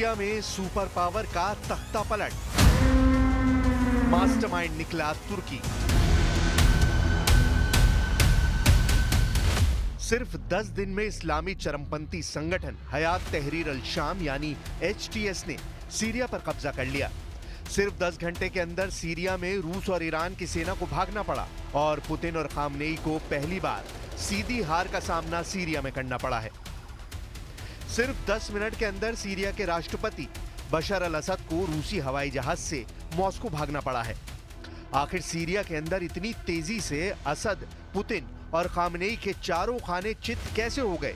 Syria में super power का तख्ता पलट, मास्टरमाइंड निकला तुर्की। सिर्फ 10 दिन में इस्लामी चरमपंथी संगठन हयात तहरीर अल शाम यानी HTS ने सीरिया पर कब्जा कर लिया। सिर्फ 10 घंटे के अंदर सीरिया में रूस और ईरान की सेना को भागना पड़ा और पुतिन और खामनेई को पहली बार सीधी हार का सामना सीरिया में करना पड़ा है। सिर्फ 10 मिनट के अंदर सीरिया के राष्ट्रपति बशर अल असद को रूसी हवाई जहाज से मॉस्को भागना पड़ा है। आखिर सीरिया के अंदर इतनी तेजी से असद, पुतिन और खामनेई के चारों खाने चित कैसे हो गए?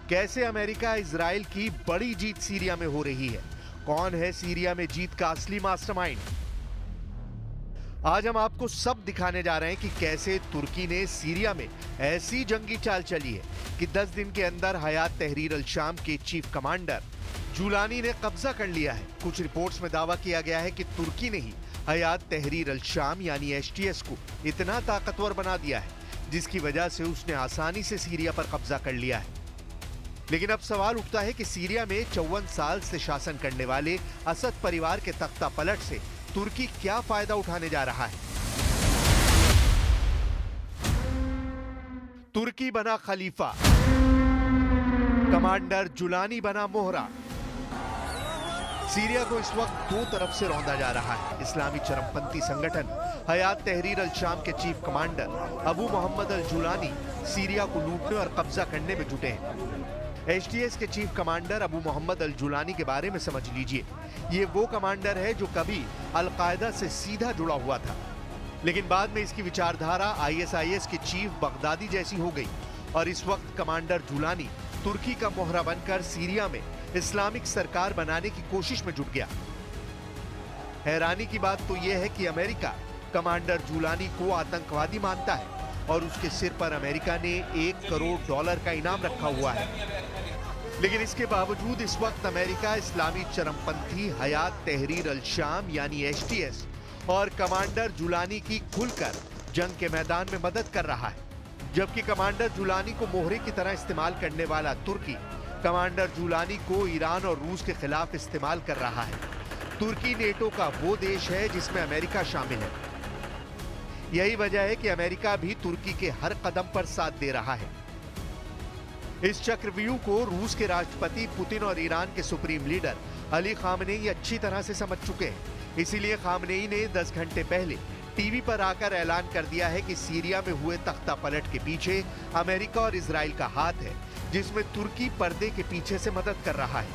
कैसे अमेरिका इजराइल की बड़ी जीत सीरिया में हो रही है? कौन है सीरिया में जीत का असली मास्टरमाइंड? आज हम आपको सब दिखाने जा रहे हैं कि कैसे तुर्की ने सीरिया में ऐसी जंगी चाल चली है कि 10 दिन के अंदर हयात तहरीर अल शाम के चीफ कमांडर जुलानी ने कब्जा कर लिया है। कुछ रिपोर्ट्स में दावा किया गया है कि तुर्की ने ही हयात तहरीर अल शाम यानी HTS को इतना ताकतवर बना दिया है जिसकी वजह से उसने आसानी से सीरिया पर कब्जा कर लिया है। लेकिन अब सवाल उठता है कि सीरिया में 54 साल से शासन करने वाले असद परिवार के तख्ता पलट से तुर्की क्या फायदा उठाने जा रहा है? तुर्की बना खलीफा, कमांडर जुलानी बना मोहरा। सीरिया को इस वक्त दो तरफ से रौंदा जा रहा है। इस्लामी चरमपंथी संगठन हयात तहरीर अल शाम के चीफ कमांडर अबू मोहम्मद अल जुलानी सीरिया को लूटने और कब्जा करने में जुटे हैं। HTS के चीफ कमांडर अबू मोहम्मद अल जुलानी के बारे में समझ लीजिए। ये वो कमांडर है जो कभी अल-कायदा से सीधा जुड़ा हुआ था, लेकिन बाद में इसकी विचारधारा ISIS के चीफ बगदादी जैसी हो गई और इस वक्त कमांडर जुलानी तुर्की का मोहरा बनकर सीरिया में इस्लामिक सरकार बनाने की कोशिश में जुट गया। हैरानी की बात तो यह है कि अमेरिका कमांडर जुलानी को आतंकवादी मानता है और उसके सिर पर अमेरिका ने $1 करोड़ का इनाम रखा हुआ है। लेकिन इसके बावजूद इस वक्त अमेरिका इस्लामी चरमपंथी हयात तहरीर अल शाम यानी HTS और कमांडर जुलानी की खुलकर जंग के मैदान में मदद कर रहा है, जबकि कमांडर जुलानी को मोहरे की तरह इस्तेमाल करने वाला तुर्की कमांडर जुलानी को ईरान और रूस के खिलाफ इस्तेमाल कर रहा है। तुर्की नेटो का वो देश है जिसमें अमेरिका शामिल है। यही वजह है कि अमेरिका भी तुर्की के हर कदम पर साथ दे रहा है। इस चक्रव्यूह को रूस के राष्ट्रपति पुतिन और ईरान के सुप्रीम लीडर अली खामनेई अच्छी तरह से समझ चुके हैं। इसीलिए खामनेई ने 10 घंटे पहले टीवी पर आकर ऐलान कर दिया है कि सीरिया में हुए तख्ता पलट के पीछे अमेरिका और इजराइल का हाथ है, जिसमें तुर्की पर्दे के पीछे से मदद कर रहा है।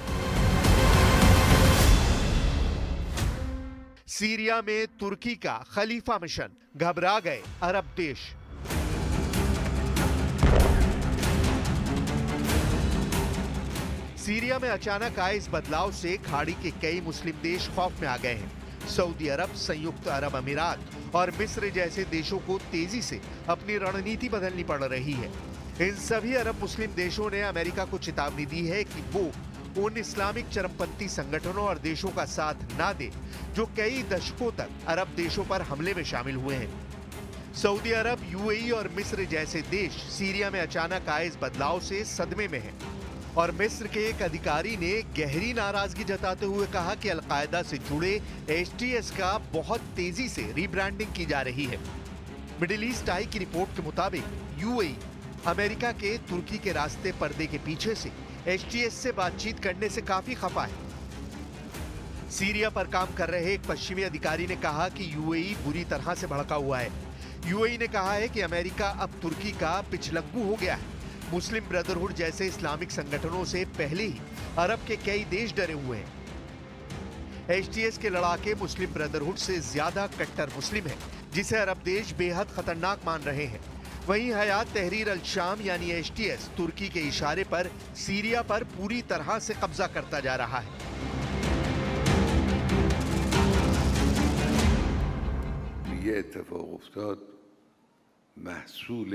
सीरिया में तुर्की का खलीफा मिशन, घबरा गए अरब देश। सीरिया में अचानक आए इस बदलाव से खाड़ी के कई मुस्लिम देश खौफ में आ गए हैं। सऊदी अरब, संयुक्त अरब अमीरात और मिस्र जैसे देशों को तेजी से अपनी रणनीति बदलनी पड़ रही है। इन सभी अरब मुस्लिम देशों ने अमेरिका को चेतावनी दी है कि वो उन इस्लामिक चरमपंथी संगठनों और देशों का साथ ना दे जो कई दशकों तक अरब देशों पर हमले में शामिल हुए हैं। सऊदी अरब, UAE और मिस्र जैसे देश सीरिया में अचानक आए इस बदलाव से सदमे में हैं। और मिस्र के एक अधिकारी ने गहरी नाराजगी जताते हुए कहा कि अल-कायदा से जुड़े HTS का बहुत तेजी से रीब्रांडिंग की जा रही है। मिडिल ईस्ट आई की रिपोर्ट के मुताबिक UAE अमेरिका के तुर्की के रास्ते पर्दे के पीछे से HTS से बातचीत करने से काफी खफा है। सीरिया पर काम कर रहे एक पश्चिमी अधिकारी ने कहा कि UAE बुरी तरह से भड़का हुआ है। UAE ने कहा है कि अमेरिका अब तुर्की का पिछलग्गू हो गया है। मुस्लिम ब्रदरहुड जैसे इस्लामिक संगठनों से पहले ही अरब के कई देश डरे हुए हैं। HTS के लड़ाके मुस्लिम ब्रदरहुड से ज्यादा कट्टर मुस्लिम हैं, जिसे अरब देश बेहद खतरनाक मान रहे हैं। वहीं हयात तहरीर अल शाम यानी HTS तुर्की के इशारे पर सीरिया पर पूरी तरह से कब्जा करता जा रहा है। ये इत्तेफाक उफ्ताद महसूल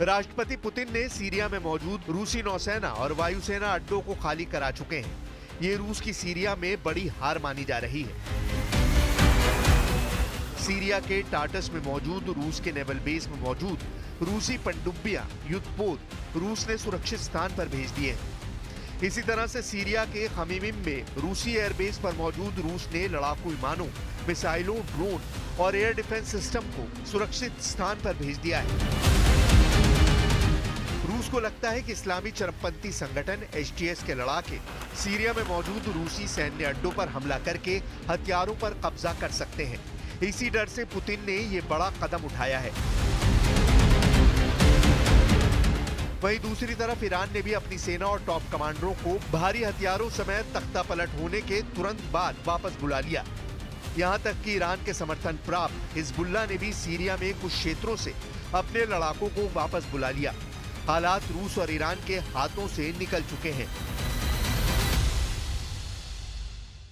राष्ट्रपति पुतिन ने सीरिया में मौजूद रूसी नौसेना और वायुसेना अड्डों को खाली करा चुके हैं। ये रूस की सीरिया में बड़ी हार मानी जा रही है। सीरिया के टाटस में मौजूद रूस के नेवल बेस में मौजूद रूसी पनडुब्बियां, युद्धपोत रूस ने सुरक्षित स्थान पर भेज दिए हैं। इसी तरह से सीरिया के खमीमिम में रूसी एयरबेस पर मौजूद रूस ने लड़ाकू विमानों, मिसाइलों, ड्रोन और एयर डिफेंस सिस्टम को सुरक्षित स्थान पर भेज दिया है। रूस को लगता है कि इस्लामी चरमपंथी संगठन एचटीएस के लड़ाके सीरिया में मौजूद रूसी सैन्य अड्डों पर हमला करके हथियारों पर कब्जा कर सकते हैं। इसी डर से पुतिन ने ये बड़ा कदम उठाया है। वहीं दूसरी तरफ ईरान ने भी अपनी सेना और टॉप कमांडरों को भारी हथियारों समेत तख्तापलट होने के तुरंत बाद वापस बुला लिया। यहां तक कि ईरान के समर्थन प्राप्त हिजबुल्लाह ने भी सीरिया में कुछ क्षेत्रों से अपने लड़ाकों को वापस बुला लिया। हालात रूस और ईरान के हाथों से निकल चुके हैं।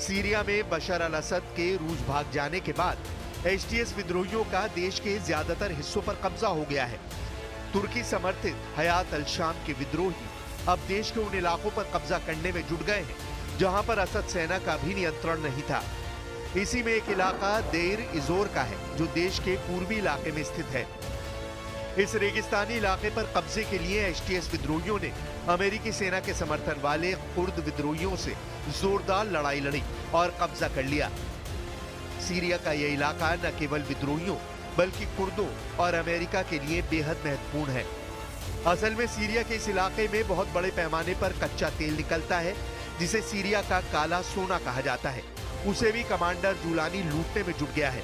सीरिया में बशर अल असद के रूस भाग जाने के बाद एचटीएस विद्रोहियों का देश के ज्यादातर हिस्सों पर कब्जा हो गया है। तुर्की समर्थित हयात अल शाम के विद्रोही अब देश के उन इलाकों पर कब्जा करने में जुट गए हैं जहां पर असद सेना का भी नियंत्रण नहीं था। इसी में एक इलाका देर इजोर का है जो देश के पूर्वी इलाके में स्थित है। इस रेगिस्तानी इलाके पर कब्जे के लिए एचटीएस विद्रोहियों ने अमेरिकी सेना के समर्थन वाले कुर्द विद्रोहियों से जोरदार लड़ाई लड़ी और कब्जा कर लिया। सीरिया का यह इलाका न केवल विद्रोहियों बल्कि कुर्दों और अमेरिका के लिए बेहद महत्वपूर्ण है। असल में सीरिया के इस इलाके में बहुत बड़े पैमाने पर कच्चा तेल निकलता है जिसे सीरिया का काला सोना कहा जाता है। उसे भी कमांडर जुलानी लूटने में जुट गया है।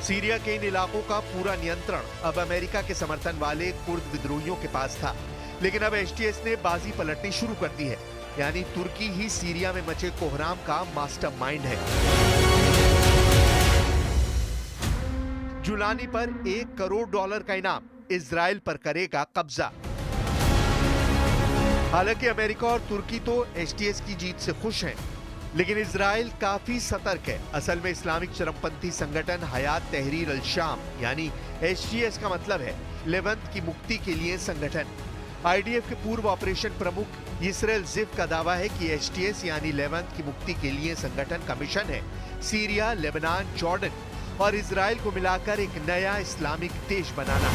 सीरिया के इन इलाकों का पूरा नियंत्रण अब अमेरिका के समर्थन वाले कुर्द विद्रोहियों के पास था, लेकिन अब एचटीएस ने बाजी पलटनी शुरू कर दी है। यानी तुर्की ही सीरिया में मचे कोहराम का मास्टरमाइंड है। जुलानी पर $1 करोड़ का इनाम, इजराइल पर करेगा कब्जा। हालांकि अमेरिका और तुर्की तो एचटीएस की जीत से खुश हैं, लेकिन इजराइल काफी सतर्क है। असल में इस्लामिक चरमपंथी संगठन हयात तहरीर अल शाम यानी एचटीएस का मतलब है लेवंत की मुक्ति के लिए संगठन। आईडीएफ के पूर्व ऑपरेशन प्रमुख इसराइल जिफ का दावा है कि एचटीएस यानी लेवंत की मुक्ति के लिए संगठन का मिशन है सीरिया, लेबनान, जॉर्डन और इजराइल को मिलाकर एक नया इस्लामिक देश बनाना।